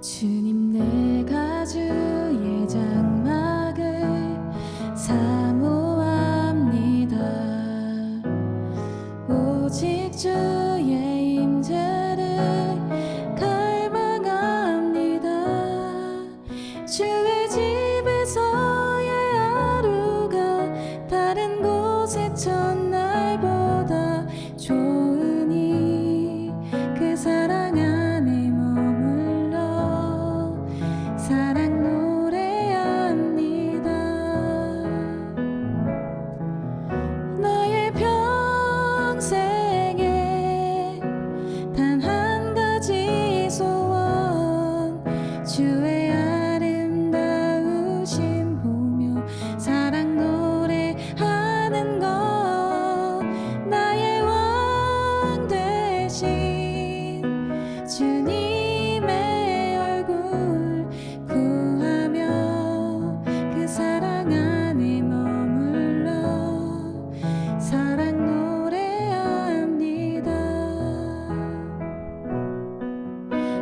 주님, 내가 주의 장막을 사모합니다. 오직 주의 임재를 갈망합니다. 주의 집에서의 하루가 다른 곳의 첫날보다 좋으니 그 사랑 안에 머물러 사랑 노래합니다. 나의 평생에 단 한 가지 소원, 주의 아름다우심 보며 사랑 노래하는 것. 나의 왕 되신 주님의 얼굴 구하며 그 사랑 안에 머물러 사랑 노래합니다.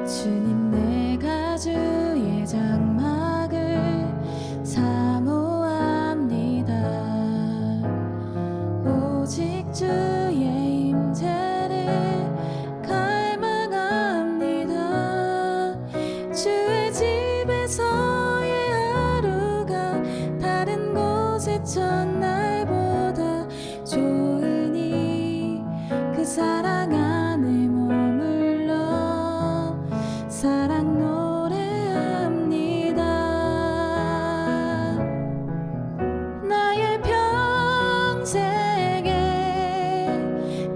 주님, 내가 주의 장막을 사모합니다. 오직 주의 임재를 갈망합니다. 주의 집에서의 하루가 다른 곳의 첫날보다 좋으니 그 사랑 안에 머물러 사랑 노래합니다. 나의 평생에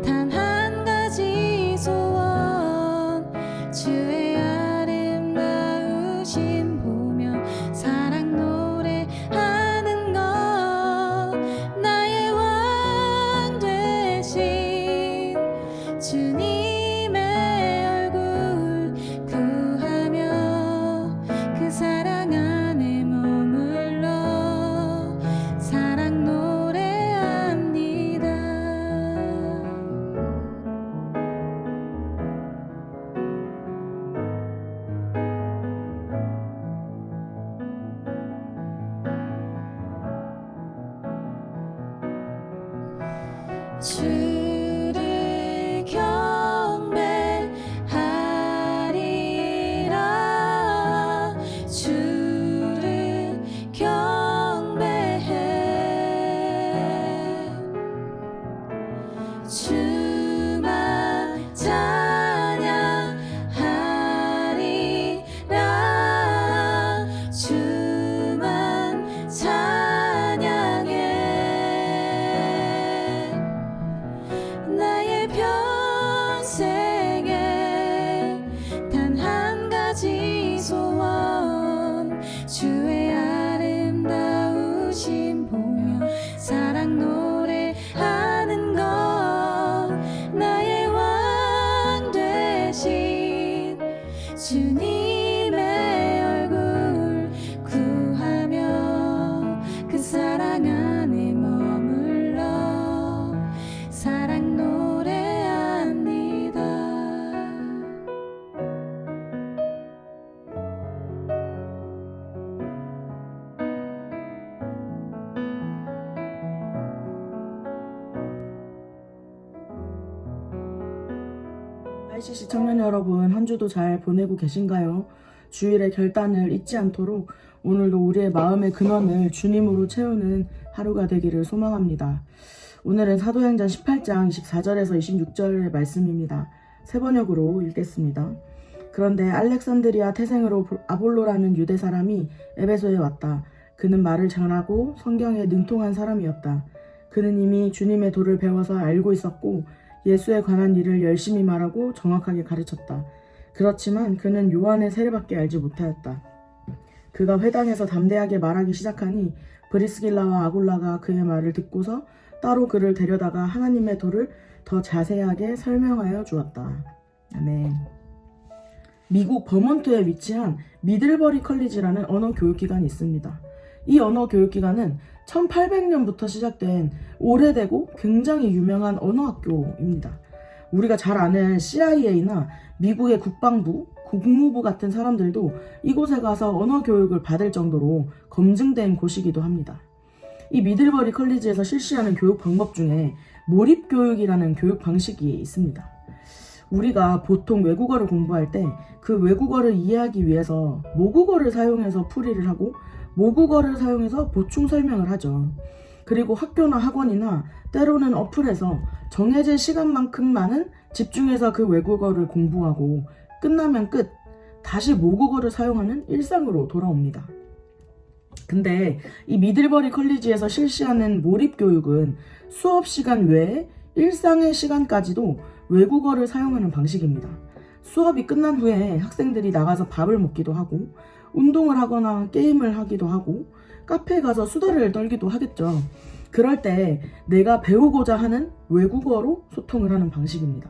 단 한 가지 소원, 주의 아름다우심 보며 사랑 노래하는 것. 나의 왕 되신 주님의 얼굴 구하며 그 사랑 안에 머물러 사랑 노래합니다. 주를 경배하리라. 주를 경배해. 주만 찬양하리라. 주만 찬양해. 나의 평생에 단 한 가지 소원, 주의 아름다우심 보며 사랑 노래하는 것. 나의 왕 되신 주님의 얼굴 구하며 그 사랑 안에 머물러 사랑 노래합니다. ICC 청년 여러분, 한 주도 잘 보내고 계신가요? 주일의 결단을 잊지 않도록 오늘도 우리의 마음의 근원을 주님으로 채우는 하루가 되기를 소망합니다. 오늘은 사도행전 18장 24절에서 26절의 말씀입니다. 세 번역으로 읽겠습니다. 그런데 알렉산드리아 태생으로 아볼로라는 유대 사람이 에베소에 왔다. 그는 말을 잘하고 성경에 능통한 사람이었다. 그는 이미 주님의 도를 배워서 알고 있었고 예수에 관한 일을 열심히 말하고 정확하게 가르쳤다. 그렇지만 그는 요한의 세례밖에 알지 못하였다. 그가 회당에서 담대하게 말하기 시작하니 브리스길라와 아굴라가 그의 말을 듣고서 따로 그를 데려다가 하나님의 도를 더 자세하게 설명하여 주었다. 아멘. 미국 버몬트에 위치한 미들버리 컬리지라는 언어 교육기관이 있습니다. 이 언어 교육기관은 1800년부터 시작된 오래되고 굉장히 유명한 언어학교입니다. 우리가 잘 아는 CIA나 미국의 국방부, 국무부 같은 사람들도 이곳에 가서 언어 교육을 받을 정도로 검증된 곳이기도 합니다. 이 미들버리 컬리지에서 실시하는 교육 방법 중에 몰입교육이라는 교육 방식이 있습니다. 우리가 보통 외국어를 공부할 때 그 외국어를 이해하기 위해서 모국어를 사용해서 풀이를 하고 모국어를 사용해서 보충 설명을 하죠. 그리고 학교나 학원이나 때로는 어플에서 정해진 시간만큼만은 집중해서 그 외국어를 공부하고 끝나면 끝, 다시 모국어를 사용하는 일상으로 돌아옵니다. 근데 이 미들버리 컬리지에서 실시하는 몰입교육은 수업 시간 외에 일상의 시간까지도 외국어를 사용하는 방식입니다. 수업이 끝난 후에 학생들이 나가서 밥을 먹기도 하고 운동을 하거나 게임을 하기도 하고 카페에 가서 수다를 떨기도 하겠죠. 그럴 때 내가 배우고자 하는 외국어로 소통을 하는 방식입니다.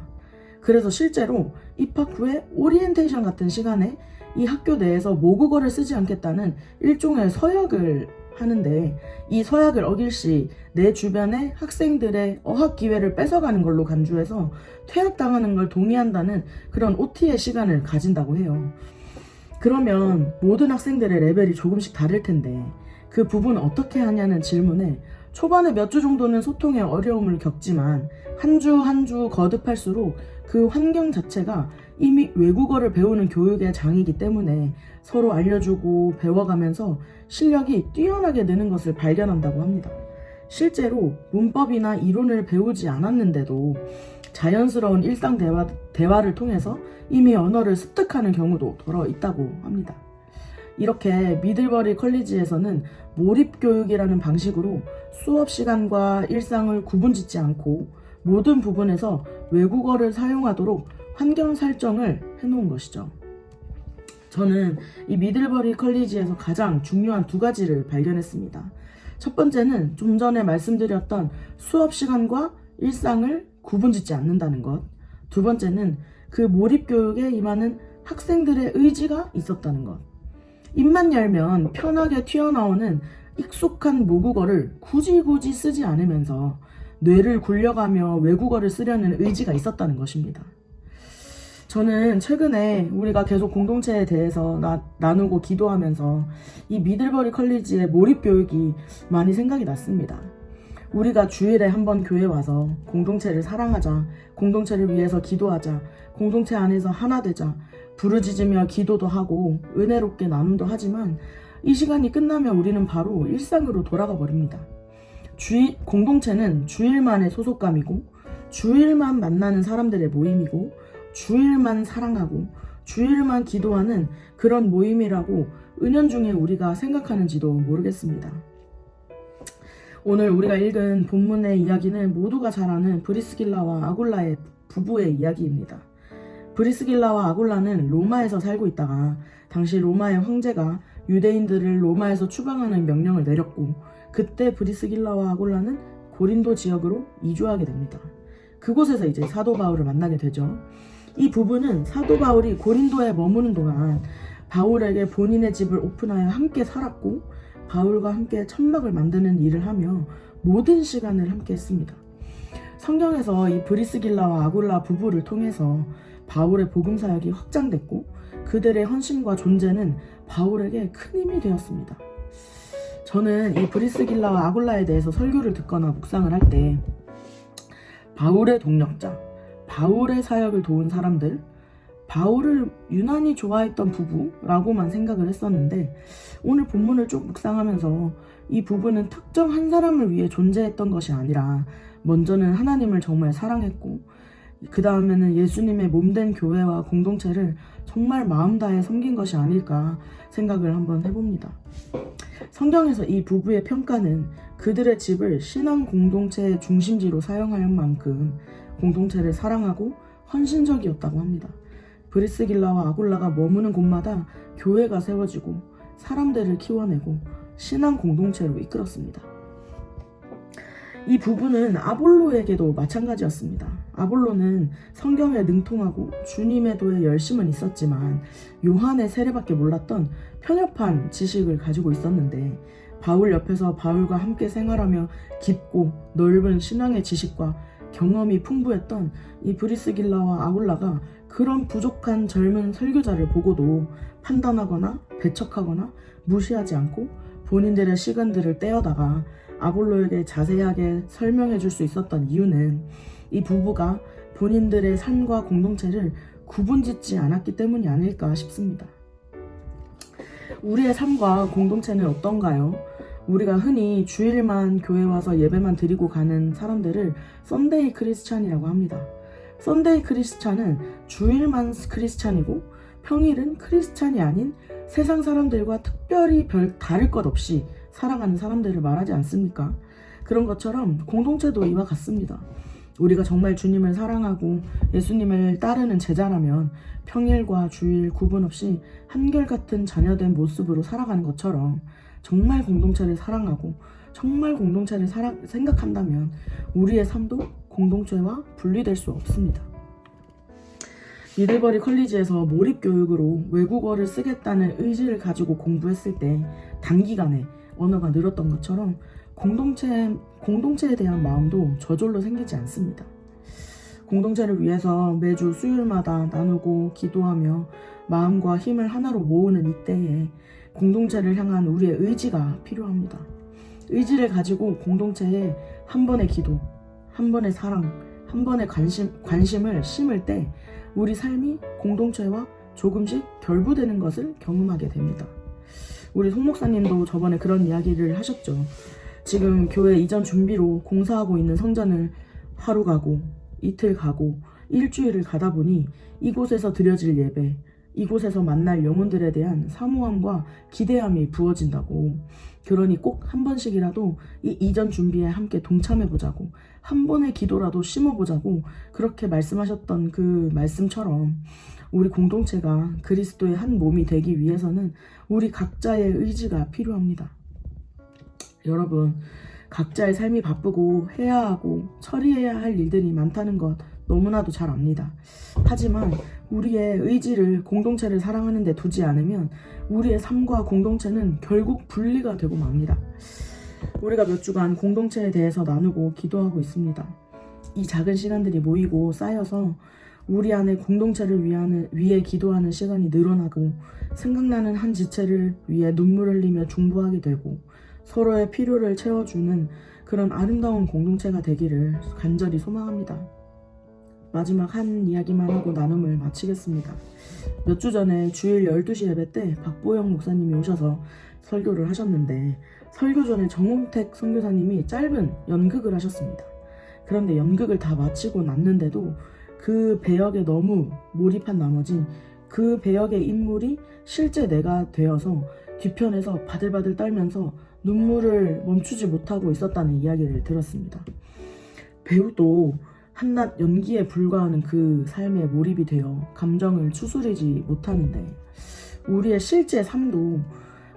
그래서 실제로 입학 후에 오리엔테이션 같은 시간에 이 학교 내에서 모국어를 쓰지 않겠다는 일종의 서약을 하는데, 이 서약을 어길 시 내 주변의 학생들의 어학 기회를 뺏어가는 걸로 간주해서 퇴학당하는 걸 동의한다는 그런 OT의 시간을 가진다고 해요. 그러면 모든 학생들의 레벨이 조금씩 다를 텐데 그 부분은 어떻게 하냐는 질문에 초반에 몇 주 정도는 소통에 어려움을 겪지만 한 주 한 주 거듭할수록 그 환경 자체가 이미 외국어를 배우는 교육의 장이기 때문에 서로 알려주고 배워가면서 실력이 뛰어나게 느는 것을 발견한다고 합니다. 실제로 문법이나 이론을 배우지 않았는데도 자연스러운 일상 대화를 통해서 이미 언어를 습득하는 경우도 더러 있다고 합니다. 이렇게 미들버리 컬리지에서는 몰입교육이라는 방식으로 수업 시간과 일상을 구분짓지 않고 모든 부분에서 외국어를 사용하도록 환경 설정을 해놓은 것이죠. 저는 이 미들버리 컬리지에서 가장 중요한 두 가지를 발견했습니다. 첫 번째는 좀 전에 말씀드렸던 수업 시간과 일상을 구분짓지 않는다는 것. 두 번째는 그 몰입교육에 임하는 학생들의 의지가 있었다는 것. 입만 열면 편하게 튀어나오는 익숙한 모국어를 굳이 쓰지 않으면서 뇌를 굴려가며 외국어를 쓰려는 의지가 있었다는 것입니다. 저는 최근에 우리가 계속 공동체에 대해서 나누고 기도하면서 이 미들버리 컬리지의 몰입교육이 많이 생각이 났습니다. 우리가 주일에 한번 교회 와서 공동체를 사랑하자, 공동체를 위해서 기도하자, 공동체 안에서 하나 되자, 부르짖으며 기도도 하고 은혜롭게 나눔도 하지만 이 시간이 끝나면 우리는 바로 일상으로 돌아가 버립니다. 공동체는 주일만의 소속감이고 주일만 만나는 사람들의 모임이고 주일만 사랑하고 주일만 기도하는 그런 모임이라고 은연중에 우리가 생각하는지도 모르겠습니다. 오늘 우리가 읽은 본문의 이야기는 모두가 잘 아는 브리스길라와 아굴라의 부부의 이야기입니다. 브리스길라와 아굴라는 로마에서 살고 있다가 당시 로마의 황제가 유대인들을 로마에서 추방하는 명령을 내렸고 그때 브리스길라와 아굴라는 고린도 지역으로 이주하게 됩니다. 그곳에서 이제 사도 바울을 만나게 되죠. 이 부부는 사도 바울이 고린도에 머무는 동안 바울에게 본인의 집을 오픈하여 함께 살았고 바울과 함께 천막을 만드는 일을 하며 모든 시간을 함께 했습니다. 성경에서 이 브리스길라와 아굴라 부부를 통해서 바울의 복음 사역이 확장됐고 그들의 헌신과 존재는 바울에게 큰 힘이 되었습니다. 저는 이 브리스길라와 아굴라에 대해서 설교를 듣거나 묵상을 할 때 바울의 동력자, 바울의 사역을 도운 사람들, 바울을 유난히 좋아했던 부부라고만 생각을 했었는데 오늘 본문을 쭉 묵상하면서 이 부부는 특정 한 사람을 위해 존재했던 것이 아니라 먼저는 하나님을 정말 사랑했고 그 다음에는 예수님의 몸된 교회와 공동체를 정말 마음 다해 섬긴 것이 아닐까 생각을 한번 해봅니다. 성경에서 이 부부의 평가는 그들의 집을 신앙 공동체의 중심지로 사용할 만큼 공동체를 사랑하고 헌신적이었다고 합니다. 브리스길라와 아굴라가 머무는 곳마다 교회가 세워지고 사람들을 키워내고 신앙 공동체로 이끌었습니다. 이 부부는 아볼로에게도 마찬가지였습니다. 아볼로는 성경에 능통하고 주님의 도에 열심은 있었지만 요한의 세례밖에 몰랐던 편협한 지식을 가지고 있었는데 바울 옆에서 바울과 함께 생활하며 깊고 넓은 신앙의 지식과 경험이 풍부했던 이 브리스길라와 아굴라가 그런 부족한 젊은 설교자를 보고도 판단하거나 배척하거나 무시하지 않고 본인들의 시간들을 떼어다가 아볼로에게 자세하게 설명해 줄 수 있었던 이유는 이 부부가 본인들의 삶과 공동체를 구분짓지 않았기 때문이 아닐까 싶습니다. 우리의 삶과 공동체는 어떤가요? 우리가 흔히 주일만 교회 와서 예배만 드리고 가는 사람들을 썬데이 크리스찬이라고 합니다. 썬데이 크리스찬은 주일만 크리스찬이고 평일은 크리스찬이 아닌 세상 사람들과 특별히 별 다를 것 없이 살아가는 사람들을 말하지 않습니까? 그런 것처럼 공동체도 이와 같습니다. 우리가 정말 주님을 사랑하고 예수님을 따르는 제자라면 평일과 주일 구분 없이 한결같은 자녀된 모습으로 살아가는 것처럼 정말 공동체를 사랑하고 정말 공동체를 생각한다면 우리의 삶도 공동체와 분리될 수 없습니다. 미들버리 컬리지에서 몰입교육으로 외국어를 쓰겠다는 의지를 가지고 공부했을 때 단기간에 언어가 늘었던 것처럼 공동체에 대한 마음도 저절로 생기지 않습니다. 공동체를 위해서 매주 수요일마다 나누고 기도하며 마음과 힘을 하나로 모으는 이때에 공동체를 향한 우리의 의지가 필요합니다. 의지를 가지고 공동체에 한 번의 기도, 한 번의 사랑, 한 번의 관심을 심을 때 우리 삶이 공동체와 조금씩 결부되는 것을 경험하게 됩니다. 우리 송 목사님도 저번에 그런 이야기를 하셨죠. 지금 교회 이전 준비로 공사하고 있는 성전을 하루 가고 이틀 가고 일주일을 가다 보니 이곳에서 드려질 예배, 이곳에서 만날 영혼들에 대한 사모함과 기대함이 부어진다고. 그러니 꼭 한 번씩이라도 이 이전 준비에 함께 동참해보자고, 한 번의 기도라도 심어보자고 그렇게 말씀하셨던 그 말씀처럼 우리 공동체가 그리스도의 한 몸이 되기 위해서는 우리 각자의 의지가 필요합니다. 여러분, 각자의 삶이 바쁘고 해야 하고 처리해야 할 일들이 많다는 것 너무나도 잘 압니다. 하지만 우리의 의지를 공동체를 사랑하는 데 두지 않으면 우리의 삶과 공동체는 결국 분리가 되고 맙니다. 우리가 몇 주간 공동체에 대해서 나누고 기도하고 있습니다. 이 작은 시간들이 모이고 쌓여서 우리 안에 공동체를 위해 기도하는 시간이 늘어나고 생각나는 한 지체를 위해 눈물 흘리며 중보하게 되고 서로의 필요를 채워주는 그런 아름다운 공동체가 되기를 간절히 소망합니다. 마지막 한 이야기만 하고 나눔을 마치겠습니다. 몇 주 전에 주일 12시 예배 때 박보영 목사님이 오셔서 설교를 하셨는데 설교 전에 정홍택 선교사님이 짧은 연극을 하셨습니다. 그런데 연극을 다 마치고 났는데도 그 배역에 너무 몰입한 나머지 그 배역의 인물이 실제 내가 되어서 뒤편에서 바들바들 떨면서 눈물을 멈추지 못하고 있었다는 이야기를 들었습니다. 배우도 한낱 연기에 불과하는 그 삶에 몰입이 되어 감정을 추스리지 못하는데 우리의 실제 삶도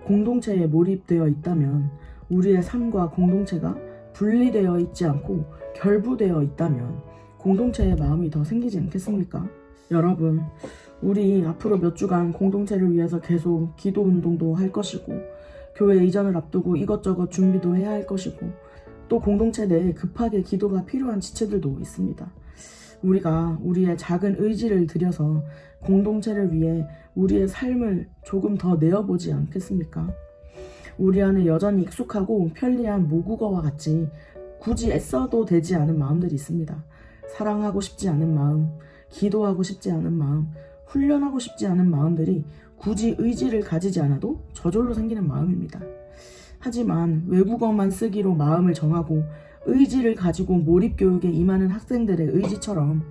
공동체에 몰입되어 있다면 우리의 삶과 공동체가 분리되어 있지 않고 결부되어 있다면 공동체의 마음이 더 생기지 않겠습니까? 여러분, 우리 앞으로 몇 주간 공동체를 위해서 계속 기도 운동도 할 것이고 교회 이전을 앞두고 이것저것 준비도 해야 할 것이고 또 공동체 내에 급하게 기도가 필요한 지체들도 있습니다. 우리가 우리의 작은 의지를 들여서 공동체를 위해 우리의 삶을 조금 더 내어보지 않겠습니까? 우리 안에 여전히 익숙하고 편리한 모국어와 같이 굳이 애써도 되지 않은 마음들이 있습니다. 사랑하고 싶지 않은 마음, 기도하고 싶지 않은 마음, 훈련하고 싶지 않은 마음들이 굳이 의지를 가지지 않아도 저절로 생기는 마음입니다. 하지만 외국어만 쓰기로 마음을 정하고 의지를 가지고 몰입교육에 임하는 학생들의 의지처럼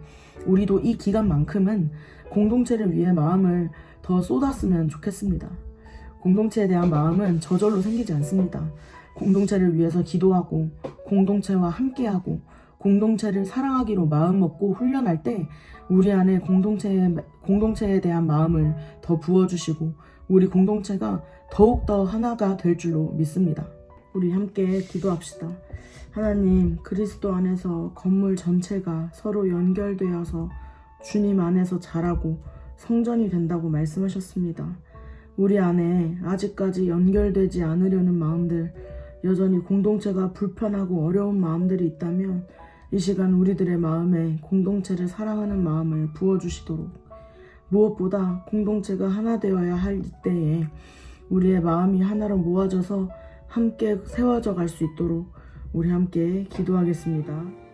우리도 이 기간만큼은 공동체를 위해 마음을 더 쏟았으면 좋겠습니다. 공동체에 대한 마음은 저절로 생기지 않습니다. 공동체를 위해서 기도하고 공동체와 함께하고 공동체를 사랑하기로 마음먹고 훈련할 때 우리 안에 공동체에 대한 마음을 더 부어주시고 우리 공동체가 더욱더 하나가 될 줄로 믿습니다. 우리 함께 기도합시다. 하나님, 그리스도 안에서 건물 전체가 서로 연결되어서 주님 안에서 자라고 성전이 된다고 말씀하셨습니다. 우리 안에 아직까지 연결되지 않으려는 마음들, 여전히 공동체가 불편하고 어려운 마음들이 있다면 이 시간 우리들의 마음에 공동체를 사랑하는 마음을 부어주시도록 무엇보다 공동체가 하나 되어야 할 이때에 우리의 마음이 하나로 모아져서 함께 세워져 갈 수 있도록 우리 함께 기도하겠습니다.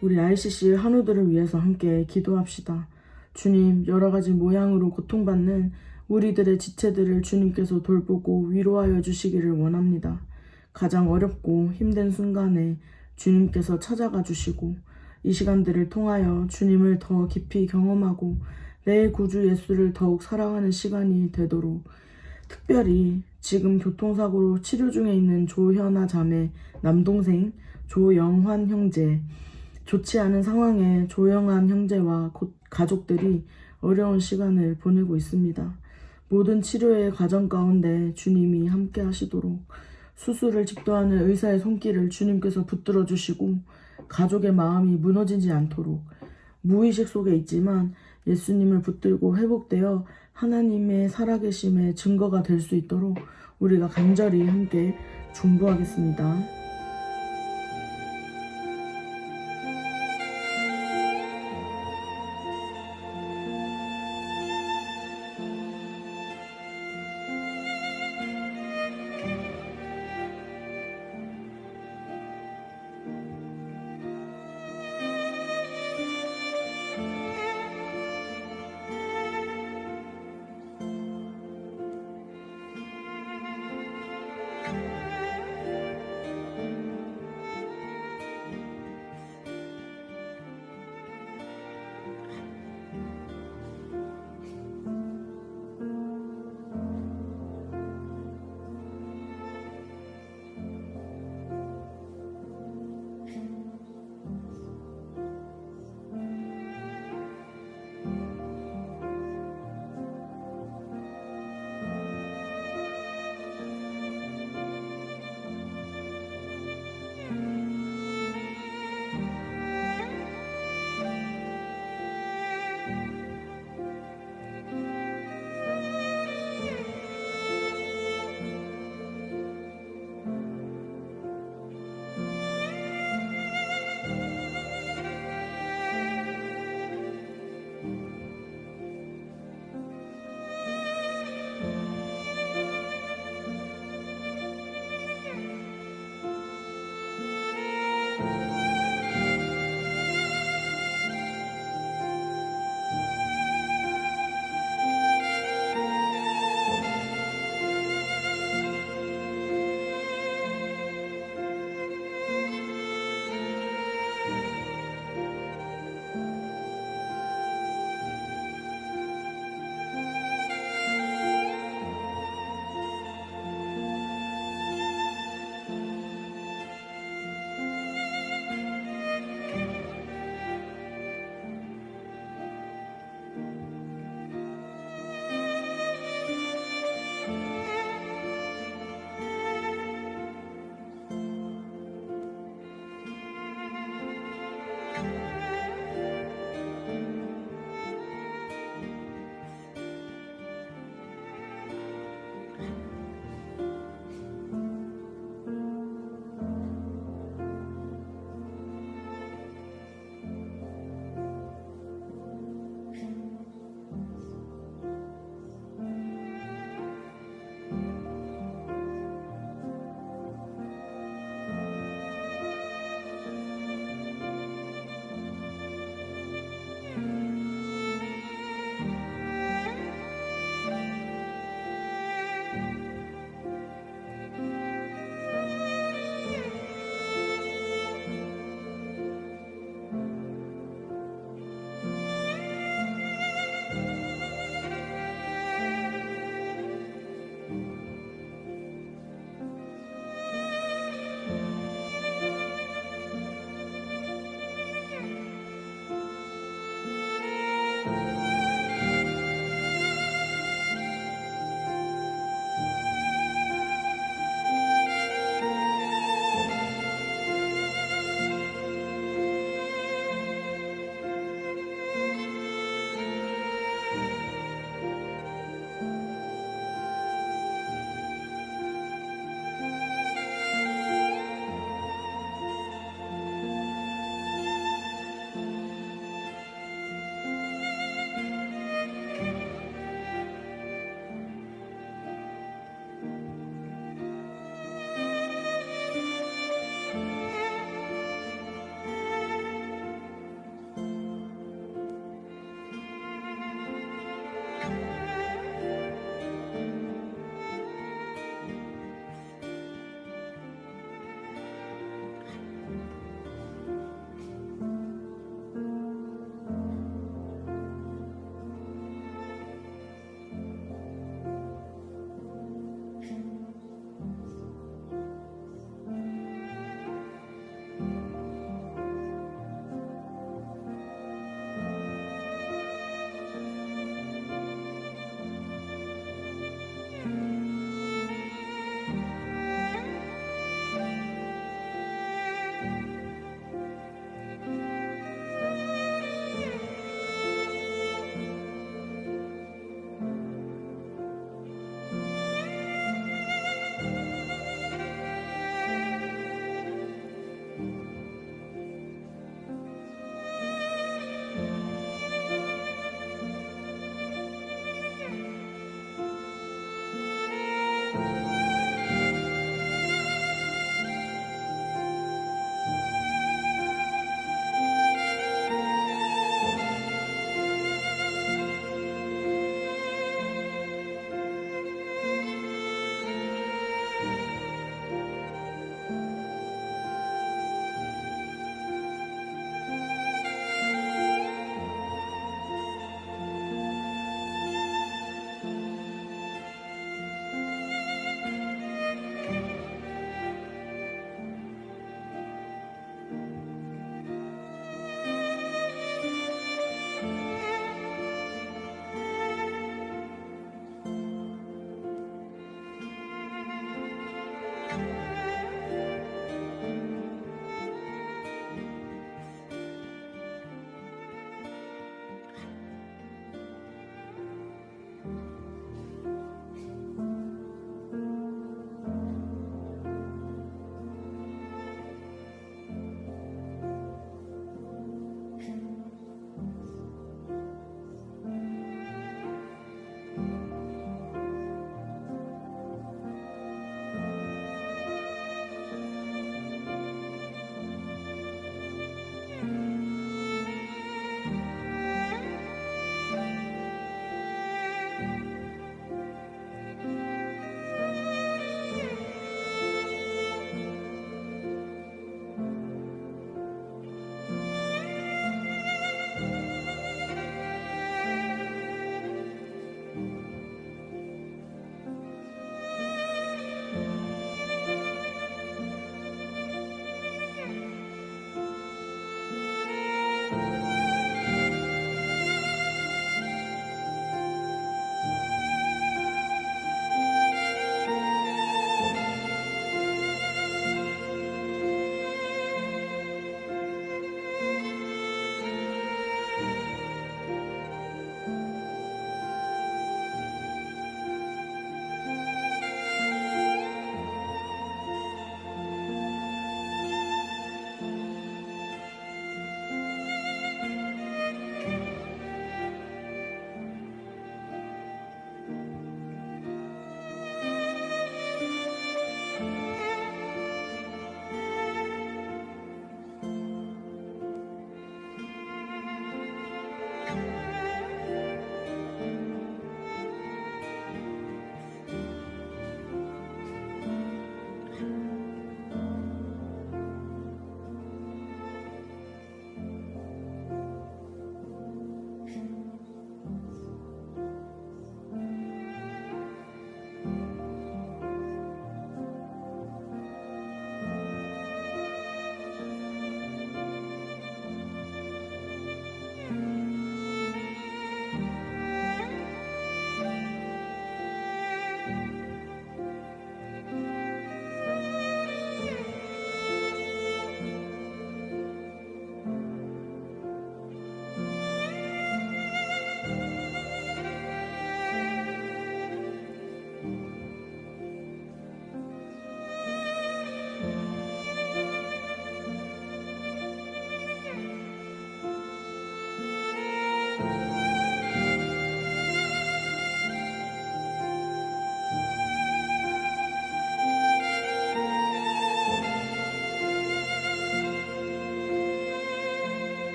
우리 ICC 한우들을 위해서 함께 기도합시다. 주님, 여러 가지 모양으로 고통받는 우리들의 지체들을 주님께서 돌보고 위로하여 주시기를 원합니다. 가장 어렵고 힘든 순간에 주님께서 찾아가 주시고 이 시간들을 통하여 주님을 더 깊이 경험하고 내 구주 예수를 더욱 사랑하는 시간이 되도록, 특별히 지금 교통사고로 치료 중에 있는 조현아 자매 남동생, 조영환 형제, 좋지 않은 상황에 조영환 형제와 가족들이 어려운 시간을 보내고 있습니다. 모든 치료의 과정 가운데 주님이 함께 하시도록, 수술을 집도하는 의사의 손길을 주님께서 붙들어 주시고 가족의 마음이 무너지지 않도록, 무의식 속에 있지만 예수님을 붙들고 회복되어 하나님의 살아계심의 증거가 될 수 있도록 우리가 간절히 함께 중보하겠습니다.